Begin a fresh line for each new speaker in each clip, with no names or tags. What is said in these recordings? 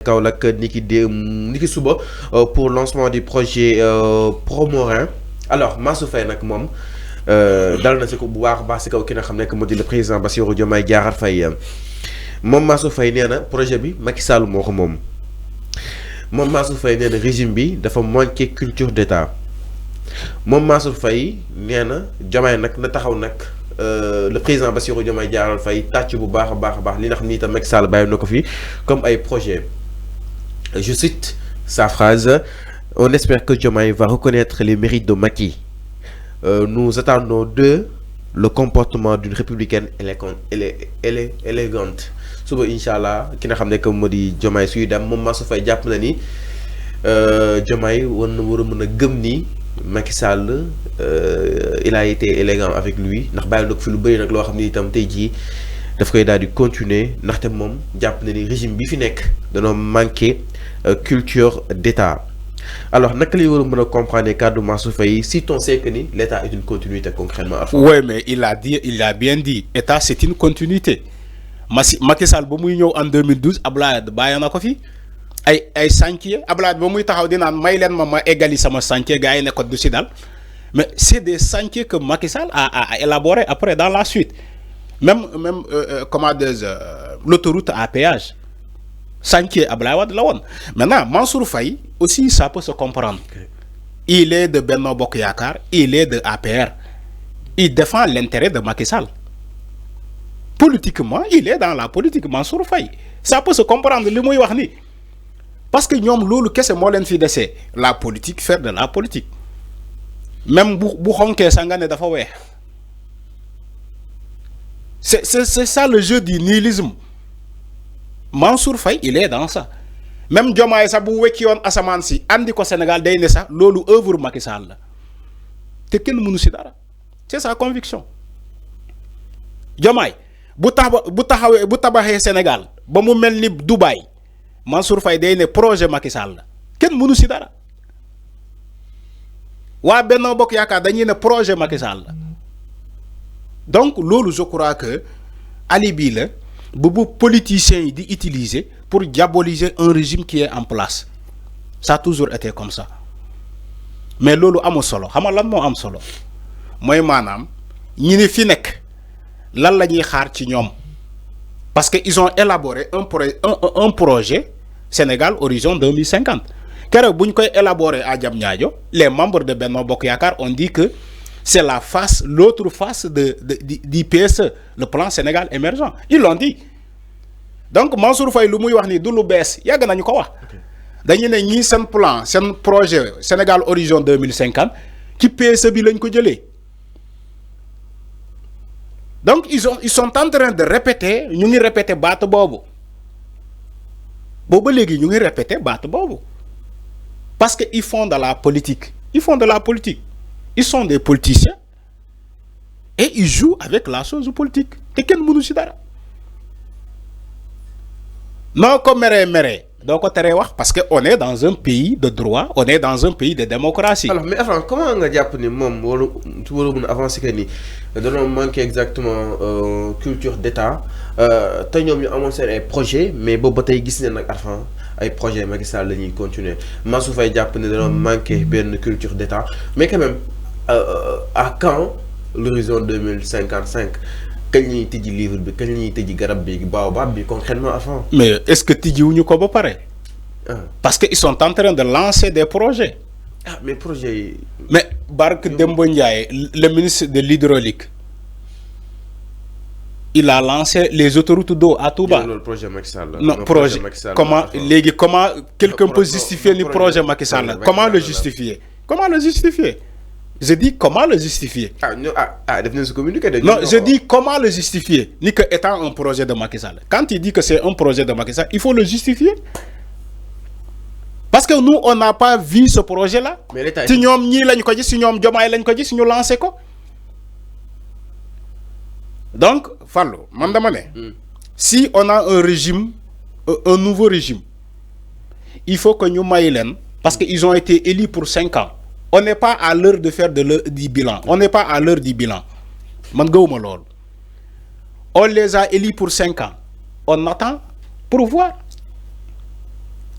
Kaolack niki suba pour lancement du projet Promorin alors Mansour Faye nag moom dal na si ko bu baax si kaw ki nga xam ne moo di le président Bassirou Diomaye Diakhar Faye moom Mansour Faye nee na projet bi Macky Sall moo ko moom Mansour Faye nee na régime bi dafa manqué culture d'état moom Mansour Faye nee na Diomaye nag na taxaw nag le président Bassirou Diomaye Diakhar Faye tàcc bu baax a baax li nga xam ni itam Macky Sall bàyyi na ko fi comme ay projet. Je cite sa phrase. On espère que Diomaye va reconnaître les mérites de Macky. Nous attendons de le comportement d'une républicaine élégante. Suba Inch'Allah ki nga xam ne que moo di Diomaye suy dem moom Mansour Faye jàpp na ni Diomaye war na mën a gëm ni Macky Sall il a été élégant avec lui ndax bàyyi na ko fi lu bëri nag loo xam ni itam tey jii daf koy daal di continuer ndaxte moom jàpp na ni régime bi fi nekk danoo manqué culture d'état. Alors naka la war a mën a comprendre cadre Mansour Faye si on sait que ni l'état est une continuité concrètement.
Oui, mais il a bien dit état c'est une continuité. Macky Sall ba muy ñëw en 2012 Abdoulaye bàyyi na ko fi ay chantier Abdoulaye ba muy taxaw di naan may leen ma eggali sama chantier gars yi ne ko du si dal mais c'est des chantiers que Macky Sall a élaboré après dans la suite. Même comment dire l'autoroute à péage chantier Abdoulaye Wade la woon. Maintenant Mansour Faye aussi ça peut se comprendre. Il est de Benno Bokk Yaakaar, il est de APR. Il défend l'intérêt de Macky Sall. Politiquement il est dans la politique Mansour Faye. Ça peut se comprendre li muy wax ni parce que ñoom loolu kese moo leen fi dese la politique, faire de la politique. Même bu xonkee sa nga ne dafa weex. C'est ça le jeu du nihilisme. Mansour Faye il est dans ça. Même Diomaye sax bu wekki yoon asamaan si andi ko Sénégal day ne sax loolu œuvre Macky Sall la te kenn mënu si dara. C'est sa conviction. Diomaye bu tabaxee Sénégal ba mu mel ni Dubaï Mansour Faye day ne projet Macky Sall la kenn mënu si dara. Waa Benno Bokk Yaakaar dañuy ne projet Macky Sall la. Donc loolu je crois que alibi la bu politiciens yi di utiliser pour diaboliser un régime qui est en place. Ça a toujours été comme ça. Mais loolu amul solo xam nga lan moo am solo mooy maanaam ñi ni fi nekk lan la ñuy xaar ci ñoom parce que ils ont élaboré un projet Sénégal horizon 2050 keroog bu ñu koy élaborer à Diamniadio les membres de Benno Bokk Yaakaar ont dit que c'est l'autre face du PSE, le plan Sénégal émergent. Ils l'ont dit. Donc Mansour Faye lu muy wax ni du lu bees yàgg nañu ko wax. dañu ne ñii seen plan seen projet Sénégal horizon 2050 ci PSE bi lañ ko jëlee. Donc ils sont en train de répéter ñu ngi répéter baatu boobu booba léegi ñu ngi répéter baatu boobu parce que ils font de la politique. Ils sont des politiciens et ils jouent avec la chose politique. Et kenn mënu ci dara. Non ko mere doo ko teree wax parce que on est dans un pays de droit, on est dans un pays de démocratie.
Alors mais avant comment nga jàpp ni moom wala mën a avancer que ni dañoo manquer exactement culture d'état te ñoom ñu amoon seen ay projet mais boobu ba tey gis ne nag enfin ay projet Macky Sall la ñuy continuer Mansour Faye jàpp ne dañoo manquer benn culture d'état mais quand même à quand l'horizon 2055 kañ la ñuy tijji livre bi kañ la ñuy tijji garab bi baobab bi concrètement avant.
Mais est-ce que tijjiwuñu ko ba pare. Parce que ils sont en train de lancer des projets.
Mais projets yi.
Mais Barke Demba Ndiaye le ministre de l'hydraulique il a lancé les autoroutes d'eau à Touba.
Le projet Macky Sall.
Non projet comment quelqu'un peut justifier ni projet Macky Sall comment le justifier. Je dis comment le justifier. Non, je dis comment le justifier. Ni que étant un projet de Macky Sall. Quand il dit que c'est un projet de Macky Sall, il faut le justifier. Parce que nous, on n'a pas vu ce projet-là.
Mais l'État.
Si nous avons si nous avons si nous lancé quoi. Donc, Fallo, si on a un régime, un nouveau régime, il faut que nous maïlen, parce qu'ils ont été élus pour 5 ans. On n'est pas à l'heure de faire du bilan. On n'est pas à l'heure du bilan. On les a élus pour 5 ans. On attend pour voir.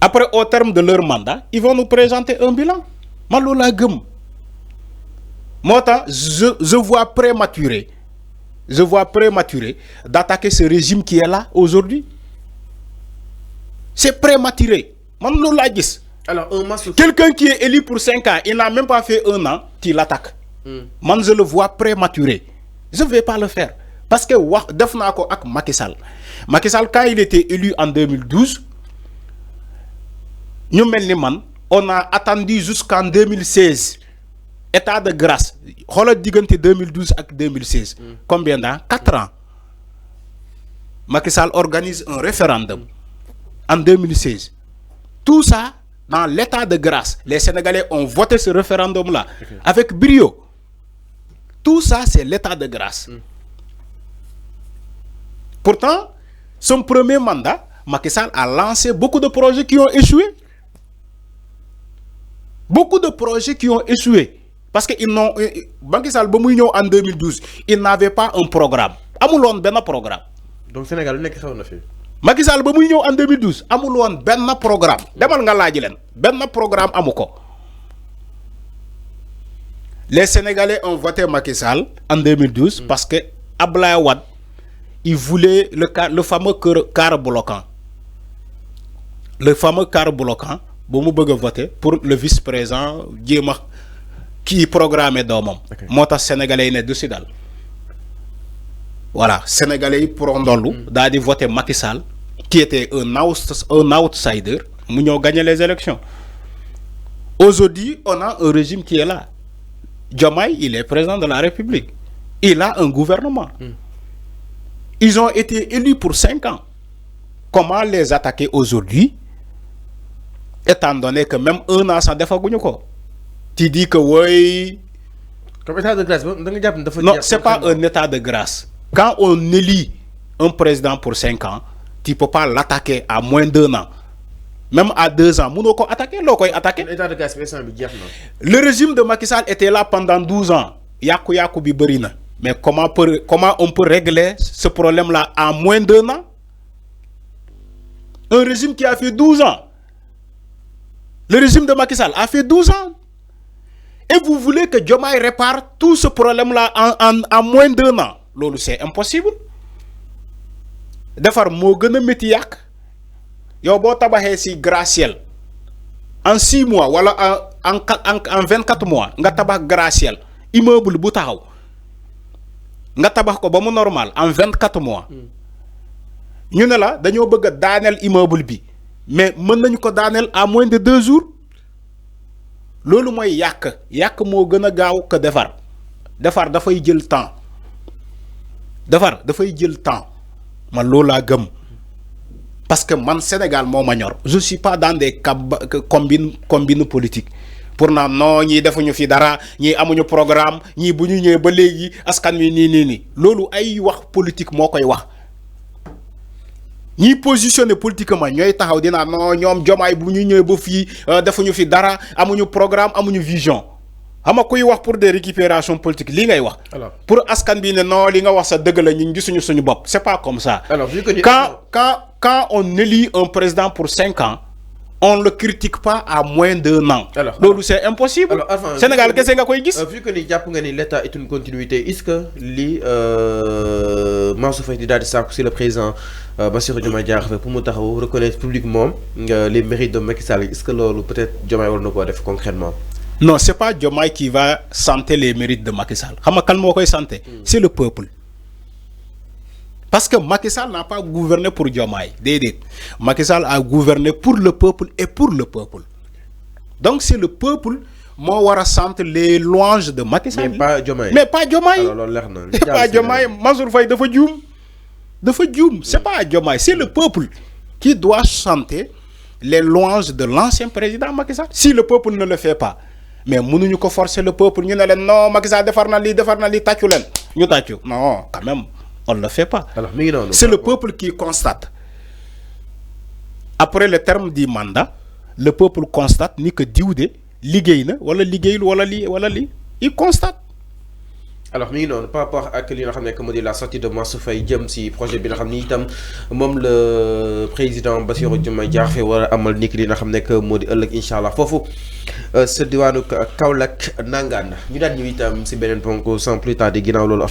Après, au terme de leur mandat, ils vont nous présenter un bilan. Malola gum. Moi, je vois prématuré. Je vois prématuré d'attaquer ce régime qui est là aujourd'hui. C'est prématuré. Malola gis.
Alors,
quelqu'un qui est élu pour 5 ans, il n'a même pas fait 1 an, tu l'attaques. Moi, je le vois prématuré. Je ne vais pas le faire. Parce que Defnako ak Macky Sall. Macky Sall, quand il était élu en 2012, nous, on a attendu jusqu'en 2016. État de grâce. Regarde 2012 et 2016. Combien d'années? 4 ans. Macky Sall organise un référendum en 2016. Tout ça dans l'état de grâce. Les Sénégalais ont voté ce référendum-là avec brio. Tout ça, c'est l'état de grâce. Pourtant, son premier mandat, Macky Sall a lancé beaucoup de projets qui ont échoué. Beaucoup de projets qui ont échoué. Parce que Macky Sall, en 2012, il n'avait pas un programme. Amoulon ben programme.
Donc Sénégal, n'est-ce pas fait?
Macky Sall, en 2012, amoulon ben programme. Demal nga laaj len. Ben programme amuko. Les Sénégalais ont voté Macky Sall en 2012 parce que Abdoulaye Wade, il voulait le fameux quart bloquant. Le fameux quart bloquant, bon mu bëgg voter pour le vice-président qui programme domam. Mota Sénégalais ne dessus dal. Voilà, Sénégalais pourront d'aller voter Macky Sall qui était un outsider, mu ñeu gagner les élections. Aujourd'hui, on a un régime qui est là. Diomaye, il est président de la République. Il a un gouvernement. Ils ont été élus pour 5 ans. Comment les attaquer aujourd'hui? Étant donné que même 1 an, ça ne fait pas. Tu dis que oui.
Comme état de grâce,
non, ce n'est pas un état de grâce. Quand on élit un président pour 5 ans, tu ne peux pas l'attaquer à moins d'1 an. Même à 2 ans, vous pouvez attaquer. Le régime de Macky Sall était là pendant 12 ans. Mais comment on peut régler ce problème-là en moins d'1 an? Un régime qui a fait 12 ans. Le régime de Macky Sall a fait 12 ans. Et vous voulez que Diomaye répare tout ce problème-là en moins d'1 an? C'est impossible. Defar mo gëna metti yak. Yow bo tabaxé ci gratte-ciel en 6 mois wala en 24 mois nga tabax gratte-ciel immeuble bu taxaw nga tabax ko ba mu normal en 24 mois ñu ne la dañoo bëgg daanel immeuble bi mais mën nañu ko daanel à moins de 2 jours lolu moy yak mo gëna gaaw que defar da fay jël temps da fay jël temps man lolu la gëm. Parce que man Sénégal mo ma ñor. Je suis pas dans des combines politiques. Pour non ñi defuñu fi dara, ñi amuñu programme, ñi buñu ñëw ba légui askan wi ni. Lolu ay wax politique mo koy wax. Ñi positionner politiquement ñoy taxaw dina non ñom Diomaye buñu ñëw ba fi defuñu fi dara, amuñu programme, amuñu vision. Xama kuy wax pour des récupérations politiques li ngay wax. Pour askan bi ne non li nga wax sa deug la ñi gisuñu suñu bop. C'est pas comme ça.
Alors, vu que
quand on élit un président pour 5 ans, on ne le critique pas à moins d'1 an. Donc c'est impossible. Alors, Sénégal, qu'est-ce que
vu que l'État est une continuité, est-ce que Mansour Faye c'est le président Bassirou Diomaye Diakhar pour reconnaître publiquement les mérites de Macky Sall, est-ce que peut-être Diomaye va le faire concrètement?
Non, ce n'est pas Diomaye qui va santer les mérites de Macky Sall. C'est le peuple. Parce que Macky Sall n'a pas gouverné pour Diomaye. Macky Sall a gouverné pour le peuple et pour le peuple. Donc c'est le peuple qui va sentir les louanges de Macky Sall.
Mais pas Diomaye.
Mais pas Diomaye. C'est pas Diomaye. Mansour Faye dafa djoum. C'est pas Diomaye. C'est le peuple qui doit chanter les louanges de l'ancien président Macky Sall. Si le peuple ne le fait pas, mais nous ne pouvons forcer le peuple. Nous ne non, Macky Sall defar na li, tàccu leen. Ñu tàccu. Non, quand même. On ne le fait pas. C'est le peuple qui constate. Après le terme du mandat, le peuple constate ni que Dioude, Ligéine, voilà Ligéine, voilà li. Il constate.
alors mi ngi noonu par rapport ak li nga xam ne que moo di la sortie de Mansour Faye jëm si projet bi nga xam ni itam moom le président Bassirou Diomaye Diakhar war a amal niki li nga xam ne que moo di ëllëg incha allah foofu sa diwaanu Kaolack nangaan ñu daan ñu itam si beneen ponk sans plus tarder ginnaaw loolu.